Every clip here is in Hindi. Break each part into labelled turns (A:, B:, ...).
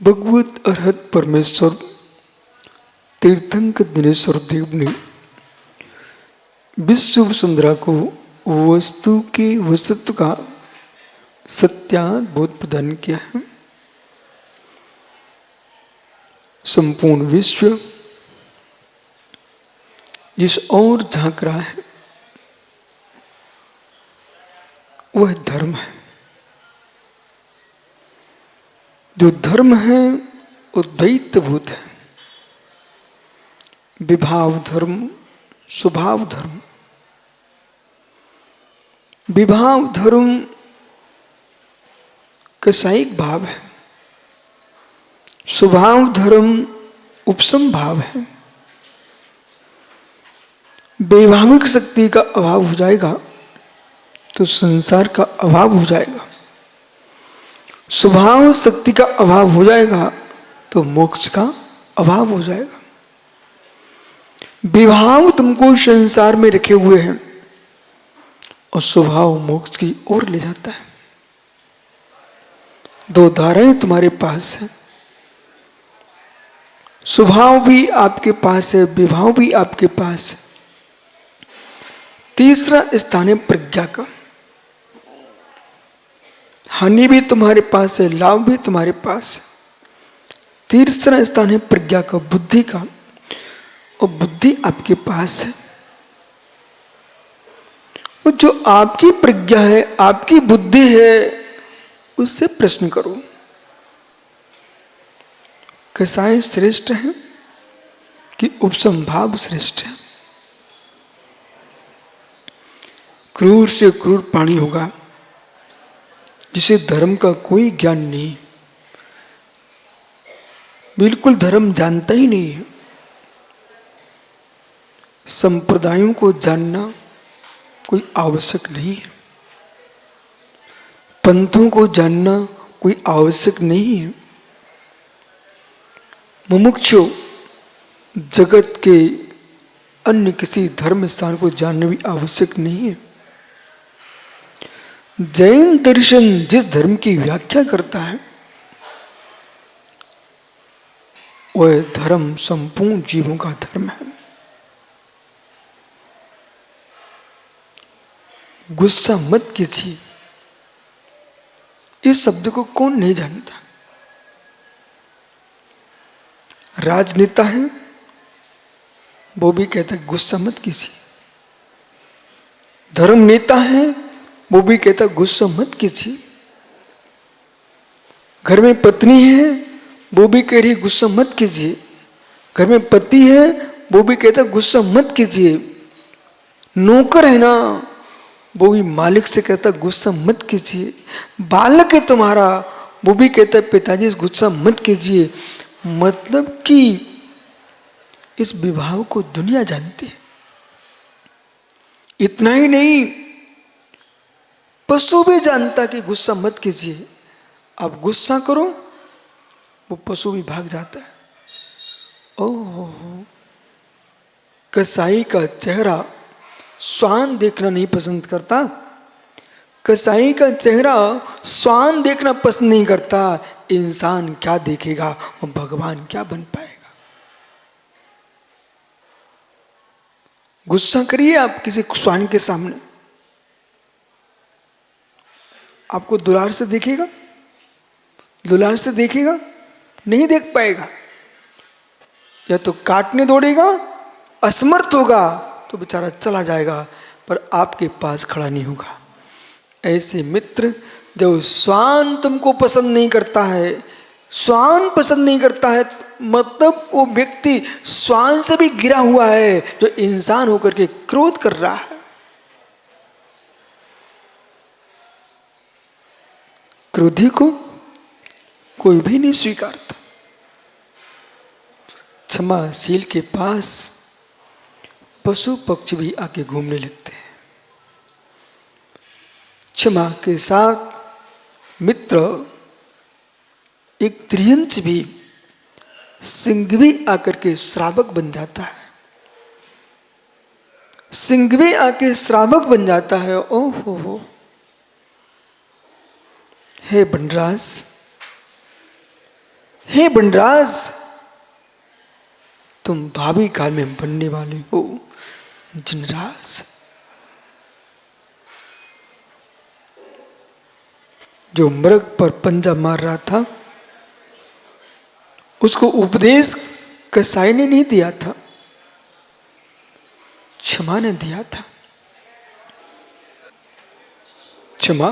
A: भगवत अरहत परमेश्वर तीर्थंकर दिनेश्वर देव ने विश्व वसुंधरा को वस्तु के वस्तुत्व का सत्याद्भुत प्रदान किया है। संपूर्ण विश्व जिस ओर झांक रहा है वह धर्म है। जो धर्म है वो द्वैतभूत है। विभाव धर्म, स्वभाव धर्म। विभाव धर्म कसायिक भाव है, स्वभाव धर्म उपसम भाव है। वैभाविक शक्ति का अभाव हो जाएगा तो संसार का अभाव हो जाएगा। स्वभाव शक्ति का अभाव हो जाएगा तो मोक्ष का अभाव हो जाएगा। विभाव तुमको संसार में रखे हुए हैं और स्वभाव मोक्ष की ओर ले जाता है। दो धाराएं तुम्हारे पास है, स्वभाव भी आपके पास है, विभाव भी आपके पास है। तीसरा स्थान है प्रज्ञा का। हानि भी तुम्हारे पास है, लाभ भी तुम्हारे पास है। तीसरा स्थान है प्रज्ञा का, बुद्धि का, और बुद्धि आपके पास है। और जो आपकी प्रज्ञा है, आपकी बुद्धि है, उससे प्रश्न करो कसाय श्रेष्ठ है कि उपसम भाव श्रेष्ठ है। क्रूर से क्रूर प्राणी होगा जिसे धर्म का कोई ज्ञान नहीं, बिल्कुल धर्म जानता ही नहीं है। संप्रदायों को जानना कोई आवश्यक नहीं है, पंथों को जानना कोई आवश्यक नहीं है। मुमुक्षु जगत के अन्य किसी धर्म स्थान को जानना भी आवश्यक नहीं है। जैन दर्शन जिस धर्म की व्याख्या करता है वह धर्म संपूर्ण जीवों का धर्म है। गुस्सा मत कीजिए, इस शब्द को कौन नहीं जानता। राजनेता है वो भी कहता है गुस्सा मत कीजिए। धर्म नेता है वो भी कहता गुस्सा मत कीजिए। घर में पत्नी है वो भी कह रही गुस्सा मत कीजिए। घर में पति है वो भी कहता गुस्सा मत कीजिए। नौकर है ना वो भी मालिक से कहता गुस्सा मत कीजिए। बालक है तुम्हारा वो भी कहता है पिताजी गुस्सा मत कीजिए। मतलब कि इस विभाव को दुनिया जानती है। इतना ही नहीं, पशु भी जानता कि गुस्सा मत कीजिए। आप गुस्सा करो वो पशु भी भाग जाता है। ओहो, कसाई का चेहरा श्वान देखना नहीं पसंद करता। कसाई का चेहरा श्वान देखना पसंद नहीं करता। इंसान क्या देखेगा और भगवान क्या बन पाएगा। गुस्सा करिए आप किसी श्वान के सामने, आपको दुलार से देखेगा? दुलार से देखेगा? नहीं देख पाएगा। या तो काटने दौड़ेगा, असमर्थ होगा तो बेचारा चला जाएगा, पर आपके पास खड़ा नहीं होगा। ऐसे मित्र, जब श्वान तुमको पसंद नहीं करता है, श्वान पसंद नहीं करता है, मतलब वो व्यक्ति श्वान से भी गिरा हुआ है जो इंसान होकर के क्रोध कर रहा है। क्रोधी को कोई भी नहीं स्वीकारता। क्षमाशील के पास पशु पक्षी भी आके घूमने लगते हैं। क्षमा के साथ मित्र एक त्रियंच भी, सिंह भी आकर के श्रावक बन जाता है। सिंह भी आके श्रावक बन जाता है। ओहो हो, हे बनराज, हे बनराज, तुम भावी काल में बनने वाले हो जिनराज। जो मृग पर पंजा मार रहा था, उसको उपदेश कसाई ने नहीं दिया था, क्षमा ने दिया था। क्षमा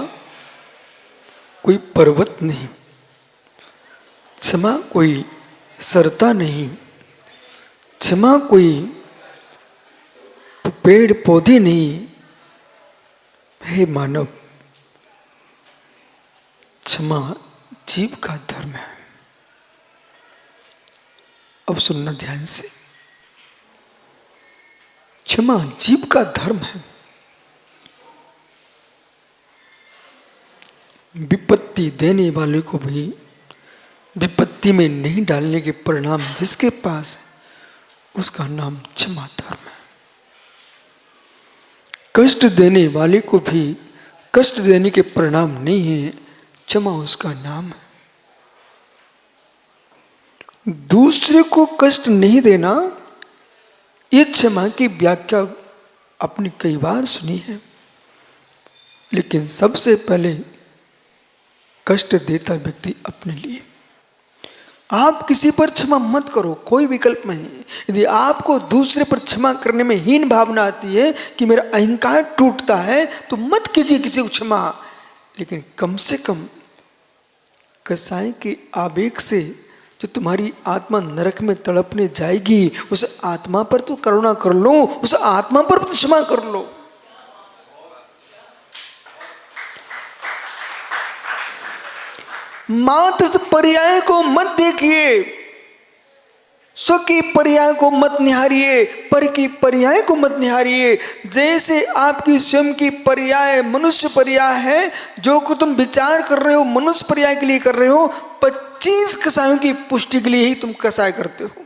A: कोई पर्वत नहीं, क्षमा कोई सरता नहीं, क्षमा कोई पेड़ पौधे नहीं। हे मानव, क्षमा जीव का धर्म है। अब सुनना ध्यान से, क्षमा जीव का धर्म है। विपत्ति देने वाले को भी विपत्ति में नहीं डालने के परिणाम जिसके पास है, उसका नाम क्षमा धर्म है। कष्ट देने वाले को भी कष्ट देने के परिणाम नहीं है, क्षमा उसका नाम है। दूसरे को कष्ट नहीं देना, ये क्षमा की व्याख्या आपने कई बार सुनी है, लेकिन सबसे पहले कष्ट देता व्यक्ति अपने लिए। आप किसी पर क्षमा मत करो, कोई विकल्प नहीं। यदि आपको दूसरे पर क्षमा करने में हीन भावना आती है कि मेरा अहंकार टूटता है, तो मत कीजिए किसी को क्षमा। लेकिन कम से कम कसाई के आवेग से जो तुम्हारी आत्मा नरक में तड़पने जाएगी, उस आत्मा पर तो करुणा कर लो, उस आत्मा पर तो क्षमा कर लो। मात्र पर्याय को मत देखिए, स्व की पर्याय को मत निहारिए, पर की पर्याय को मत निहारिए। जैसे आपकी स्वयं की पर्याय मनुष्य पर्याय है, जो को तुम विचार कर रहे हो मनुष्य पर्याय के लिए कर रहे हो, 25 कसायों की पुष्टि के लिए ही तुम कसाय करते हो।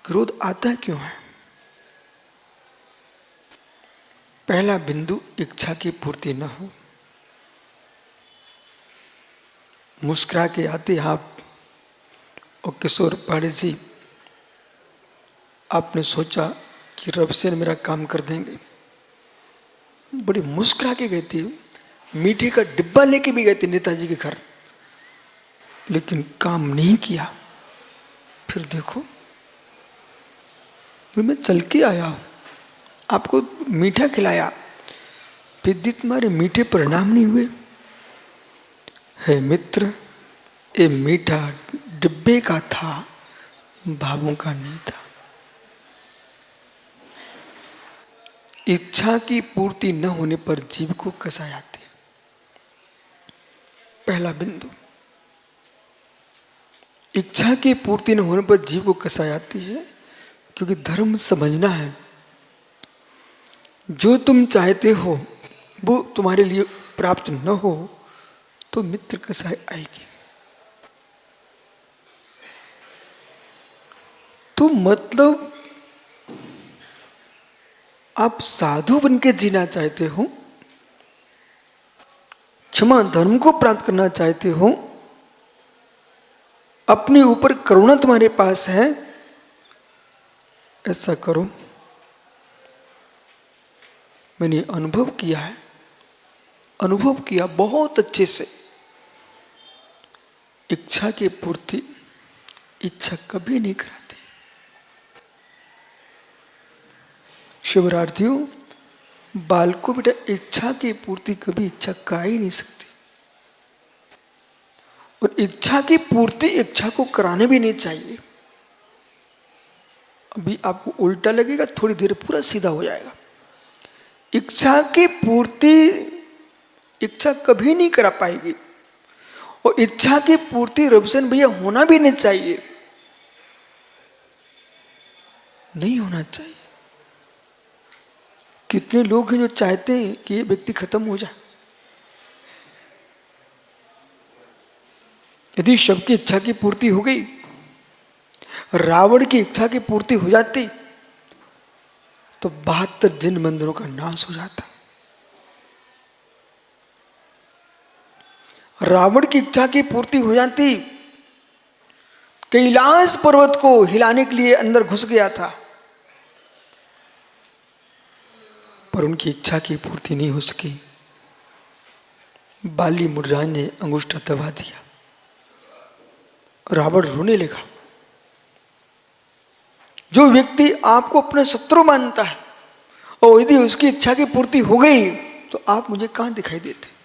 A: क्रोध आता क्यों है? पहला बिंदु, इच्छा की पूर्ति न हो। मुस्कुरा के आते आप और किशोर पाड़े जी, आपने सोचा कि रब से मेरा काम कर देंगे, बड़ी मुस्कुरा के गए थे, मीठे का डिब्बा लेके भी गए थे नेताजी के घर, लेकिन काम नहीं किया। फिर देखो, मैं चल के आया हूं, आपको मीठा खिलाया, फिर भी तुम्हारे मीठे परिणाम नहीं हुए। है मित्र, ये मीठा डिब्बे का था, भावों का नहीं था। इच्छा की पूर्ति न होने पर जीव को कसाई आती है। पहला बिंदु, इच्छा की पूर्ति न होने पर जीव को कसाई आती है, क्योंकि धर्म समझना है, जो तुम चाहते हो वो तुम्हारे लिए प्राप्त न हो तो मित्र कसाई आएगी। तो मतलब आप साधु बन के जीना चाहते हो, क्षमा धर्म को प्राप्त करना चाहते हो, अपने ऊपर करुणा तुम्हारे पास है, ऐसा करो। मैंने अनुभव किया है, अनुभव किया बहुत अच्छे से। इच्छा की पूर्ति इच्छा कभी नहीं कराती। शिवरार्थियों, बालकों बेटा, इच्छा की पूर्ति कभी इच्छा करा ही नहीं सकती, और इच्छा की पूर्ति इच्छा को कराने भी नहीं चाहिए। अभी आपको उल्टा लगेगा, थोड़ी देर पूरा सीधा हो जाएगा। इच्छा की पूर्ति इच्छा कभी नहीं करा पाएगी, और इच्छा की पूर्ति रविशन भैया होना भी नहीं चाहिए, नहीं होना चाहिए। कितने लोग हैं जो चाहते हैं कि ये व्यक्ति खत्म हो जाए। यदि शव की इच्छा की पूर्ति हो गई, रावण की इच्छा की पूर्ति हो जाती, तो 72 जिन मंदिरों का नाश हो जाता। रावण की इच्छा की पूर्ति हो जाती। कैलाश पर्वत को हिलाने के लिए अंदर घुस गया था, पर उनकी इच्छा की पूर्ति नहीं हो सकी। बाली मुर्राज ने अंगुष्ठा दबा दिया। रावण रोने लगा। जो व्यक्ति आपको अपना शत्रु मानता है और यदि उसकी इच्छा की पूर्ति हो गई तो आप मुझे कहां दिखाई देते।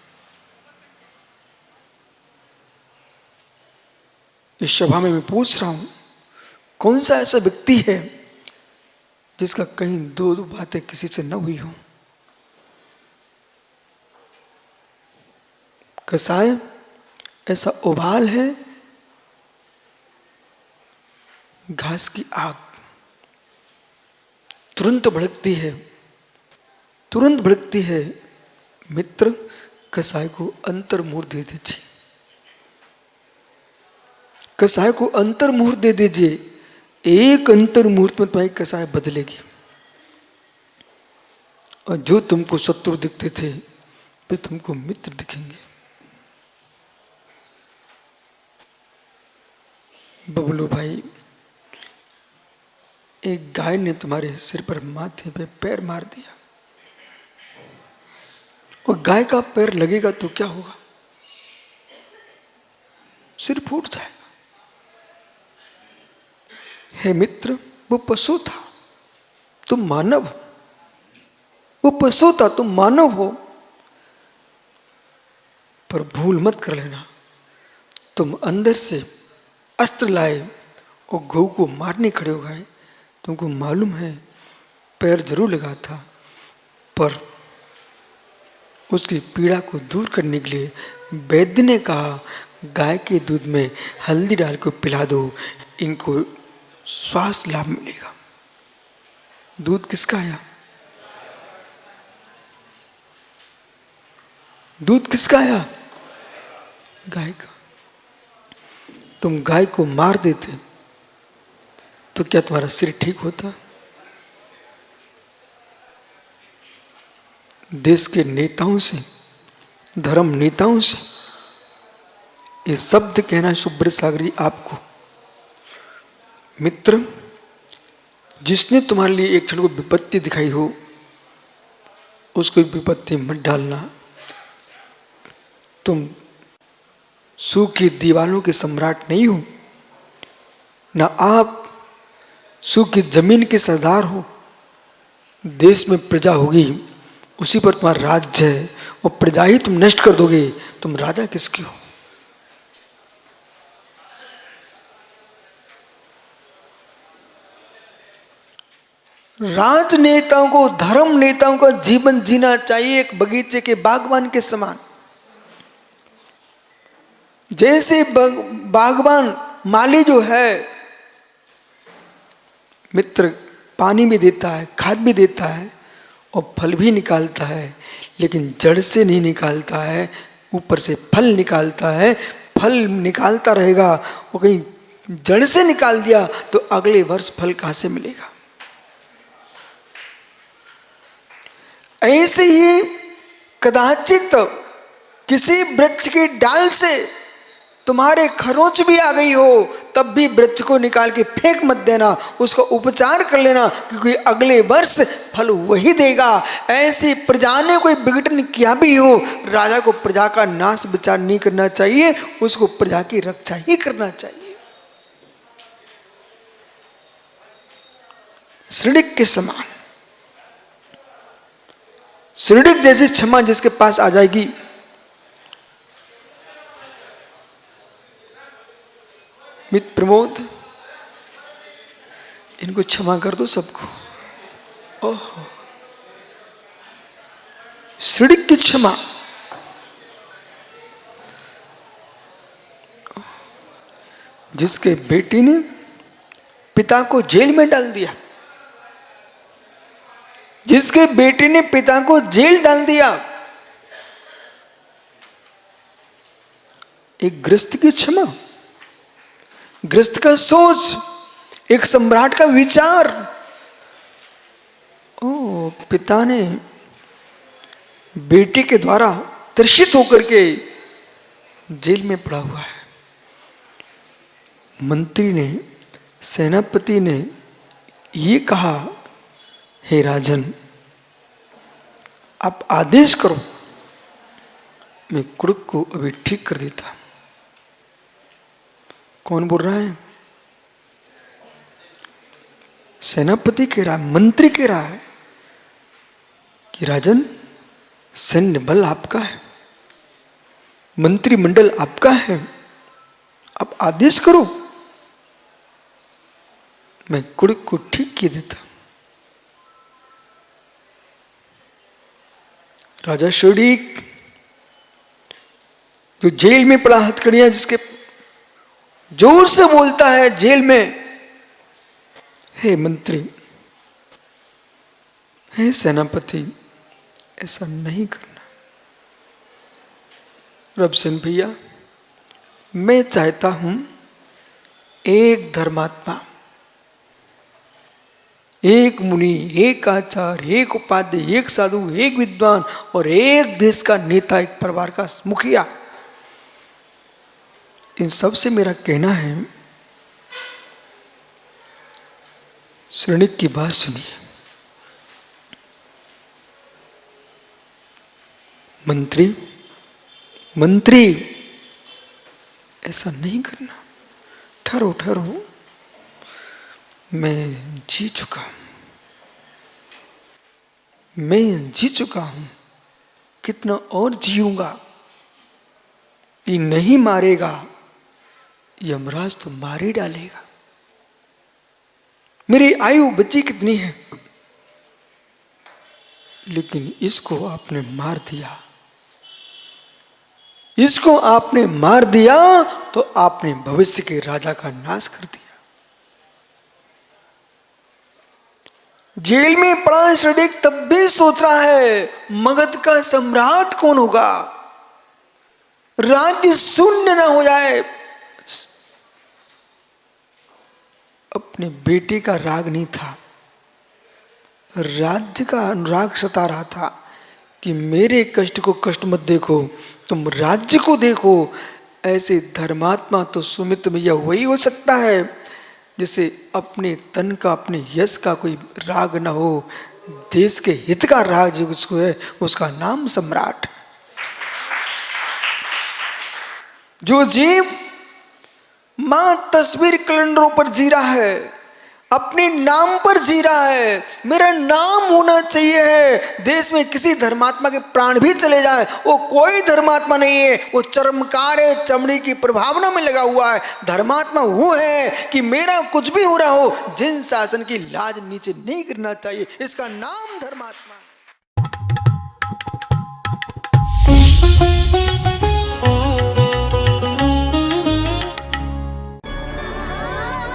A: इस सभा में मैं पूछ रहा हूं, कौन सा ऐसा व्यक्ति है जिसका कहीं दो बातें किसी से न हुई हो। कसाय ऐसा उबाल है, घास की आग तुरंत भड़कती है, तुरंत भड़कती है। मित्र, कसाय को अंतर्मुहूर्त दे दीजिए, कसाय को अंतर्मुहूर्त दे दीजिए। एक अंतर्मुहूर्त में तुम्हारी कसाय बदलेगी और जो तुमको शत्रु दिखते थे वे तुमको मित्र दिखेंगे। बबलू भाई, एक गाय ने तुम्हारे सिर पर माथे पे पैर मार दिया और गाय का पैर लगेगा तो क्या होगा? सिर फूट जाएगा। हे मित्र, वो पशु था, तुम मानव हो। वो पशु था, तुम मानव हो। पर भूल मत कर लेना, तुम अंदर से अस्त्र लाए और गौ को मारने खड़े हो गए। तुमको मालूम है पैर जरूर लगा था, पर उसकी पीड़ा को दूर करने के लिए वैद्य ने कहा गाय के दूध में हल्दी डाल कर पिला दो, इनको स्वास्थ्य लाभ मिलेगा। दूध किसका आया? दूध किसका आया? गाय का। तुम गाय को मार देते तो क्या तुम्हारा सिर ठीक होता? देश के नेताओं से, धर्म नेताओं से ये शब्द कहना सुब्रत सागरी आपको, मित्र, जिसने तुम्हारे लिए एक क्षण को विपत्ति दिखाई हो उसको विपत्ति मत डालना। तुम सूखी दीवालों के सम्राट नहीं हो, ना आप सूखी जमीन के सरदार हो। देश में प्रजा होगी, उसी पर तुम्हारा राज्य है, और प्रजा ही तुम नष्ट कर दोगे, तुम राजा किसके हो? राजनेताओं को, धर्म नेताओं का जीवन जीना चाहिए एक बगीचे के बागवान के समान। जैसे बागवान माली जो है मित्र, पानी भी देता है, खाद भी देता है और फल भी निकालता है, लेकिन जड़ से नहीं निकालता है, ऊपर से फल निकालता है। फल निकालता रहेगा, वो कहीं जड़ से निकाल दिया तो अगले वर्ष फल कहां से मिलेगा? ऐसे ही कदाचित किसी वृक्ष की डाल से तुम्हारे खरोंच भी आ गई हो, तब भी वृक्ष को निकाल के फेंक मत देना, उसका उपचार कर लेना, क्योंकि अगले वर्ष फल वही देगा। ऐसे प्रजा ने कोई विघटन किया भी हो, राजा को प्रजा का नाश विचार नहीं करना चाहिए, उसको प्रजा की रक्षा ही करना चाहिए। श्रीडिक के समान, श्रीडिक जैसी क्षमा जिसके पास आ जाएगी, मित्र प्रमोद, इनको क्षमा कर दो सबको। ओहो, श्रीडिक की क्षमा। जिसके बेटी ने पिता को जेल में डाल दिया, जिसके बेटे ने पिता को जेल डाल दिया, एक गृहस्थ की क्षमा, गृहस्थ का सोच, एक सम्राट का विचार। ओ, पिता ने बेटे के द्वारा त्रिषित होकर के जेल में पड़ा हुआ है। मंत्री ने, सेनापति ने ये कहा, हे राजन, आप आदेश करो, मैं कुड़क को अभी ठीक कर देता। कौन बोल रहा है? सेनापति कह रहा है, मंत्री कह रहा है कि राजन, सैन्य बल आपका है, मंत्रिमंडल आपका है, आप आदेश करो, मैं कुड़क को ठीक किए देता। राजा शोडीक, जो जेल में पड़ा हथकड़ियां, जिसके जोर से बोलता है जेल में, हे मंत्री, हे सेनापति, ऐसा नहीं करना। रबसेन भैया, मैं चाहता हूं एक धर्मात्मा, एक मुनि, एक आचार्य, एक उपाध्याय, एक साधु, एक विद्वान और एक देश का नेता, एक परिवार का मुखिया, इन सब से मेरा कहना है, श्रेणिक की बात सुनिए। मंत्री, ऐसा नहीं करना, ठहरो ठहरो, मैं जी चुका हूं, कितना और जीऊंगा, ये नहीं मारेगा, यमराज तो मार ही डालेगा। मेरी आयु बची कितनी है, लेकिन इसको आपने मार दिया, इसको आपने मार दिया तो आपने भविष्य के राजा का नाश कर दिया। जेल में पड़ा शोडीक तब भी सोच रहा है, मगध का सम्राट कौन होगा, राज्य शून्य ना हो जाए। अपने बेटे का राग नहीं था, राज्य का अनुराग सता रहा था कि मेरे कष्ट को कष्ट मत देखो, तुम राज्य को देखो। ऐसे धर्मात्मा तो सुमित्र भैया वही हो सकता है जिसे अपने तन का, अपने यश का कोई राग न हो, देश के हित का राग जो उसको है, उसका नाम सम्राट। जो जीव मां तस्वीर कैलेंडरों पर जी रहा है, अपने नाम पर जी रहा है, मेरा नाम होना चाहिए है, देश में किसी धर्मात्मा के प्राण भी चले जाए, वो कोई धर्मात्मा नहीं है, वो चर्मकार है, चमड़ी की प्रभावना में लगा हुआ है। धर्मात्मा वो है कि मेरा कुछ भी हो रहा हो, जिन शासन की लाज नीचे नहीं गिरना चाहिए, इसका नाम धर्मात्मा।